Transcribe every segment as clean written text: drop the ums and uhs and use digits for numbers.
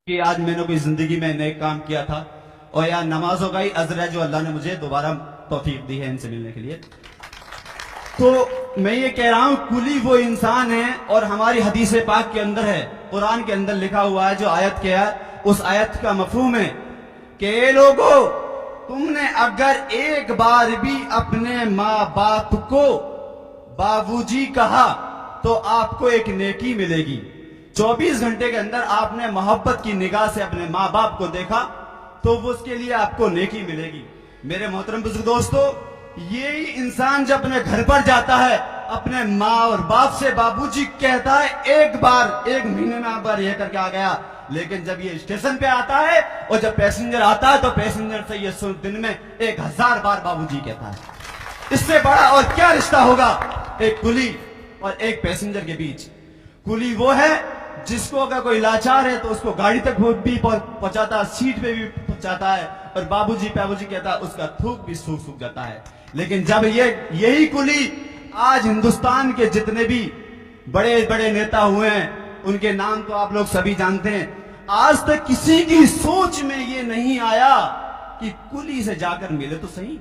कि आज मैंने कोई जिंदगी में नेक काम किया था और यार नमाजों का ही अजर है जो अल्लाह ने मुझे दोबारा तौफीक दी है इनसे मिलने के लिए। तो मैं ये कह रहा हूं कुली वो इंसान है और हमारी हदीस पाक के अंदर है, कुरान के अंदर लिखा हुआ है, जो आयत के है उस आयत का मफहूम है कि लोगों तुमने अगर एक बार भी अपने माँ बाप को बाबूजी कहा तो आपको एक नेकी मिलेगी। 24 घंटे के अंदर आपने मोहब्बत की निगाह से अपने माँ बाप को देखा तो वो उसके लिए आपको नेकी मिलेगी। मेरे मोहतरम बुजुर्ग दोस्तों, यही इंसान जब अपने घर पर जाता है अपने माँ और बाप से बाबूजी कहता है, एक बार एक महीने में बार यह करके आ गया, लेकिन जब ये स्टेशन पे आता है और जब पैसेंजर आता है तो पैसेंजर से ये दिन में 1000 बार बाबूजी कहता है। इससे बड़ा और क्या रिश्ता होगा एक कुली और एक पैसेंजर के बीच। कुली वो है जिसको अगर कोई लाचार है तो उसको गाड़ी तक भी पहुंचाता, सीट पे भी पहुंचाता है, और बाबूजी बाबूजी कहता है, उसका थूक भी सूख जाता है। लेकिन जब यही कुली आज हिंदुस्तान के जितने भी बड़े बड़े नेता हुए हैं, उनके नाम तो आप लोग सभी जानते हैं, आज तक किसी की सोच में ये नहीं आया कि कुली से जाकर मिले तो सही,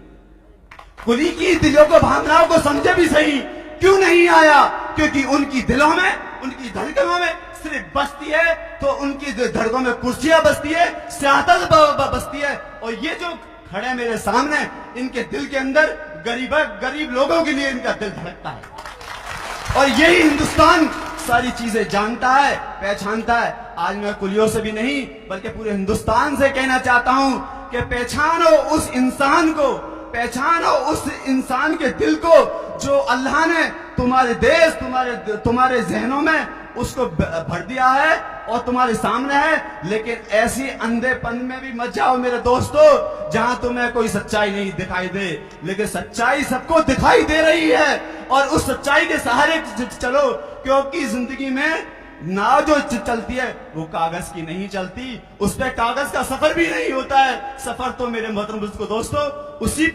कुली की दिलों को भावनाओं को समझे भी सही। क्यों नहीं आया? क्योंकि उनकी दिलों में, उनकी धड़कनों में सिर्फ बसती है तो उनकी धड़कों में कुर्सियां बसती है, सियासत बसती है। और ये जो खड़े मेरे सामने, इनके दिल के अंदर गरीब लोगों के लिए इनका दिल धड़कता है। और यही हिंदुस्तान सारी चीजें जानता है, पहचानता है। आज मैं कुलियों से भी नहीं बल्कि पूरे हिंदुस्तान से कहना चाहता हूं कि पहचानो उस इंसान को, पहचानो उस इंसान के दिल को जो अल्लाह ने तुम्हारे देश, तुम्हारे जहनों में उसको भर दिया है और तुम्हारे सामने है। लेकिन ऐसी अंधेपन में भी मत जाओ मेरे दोस्तों, जहां तुम्हें कोई सच्चाई नहीं दिखाई दे, लेकिन सच्चाई सबको दिखाई दे रही है। और उस सच्चाई के सहारे चलो, क्योंकि जिंदगी में नाव जो चलती है वो कागज की नहीं चलती, उस पर कागज का सफर भी नहीं होता है। सफर तो मेरे मोहतरम दोस्तों उसी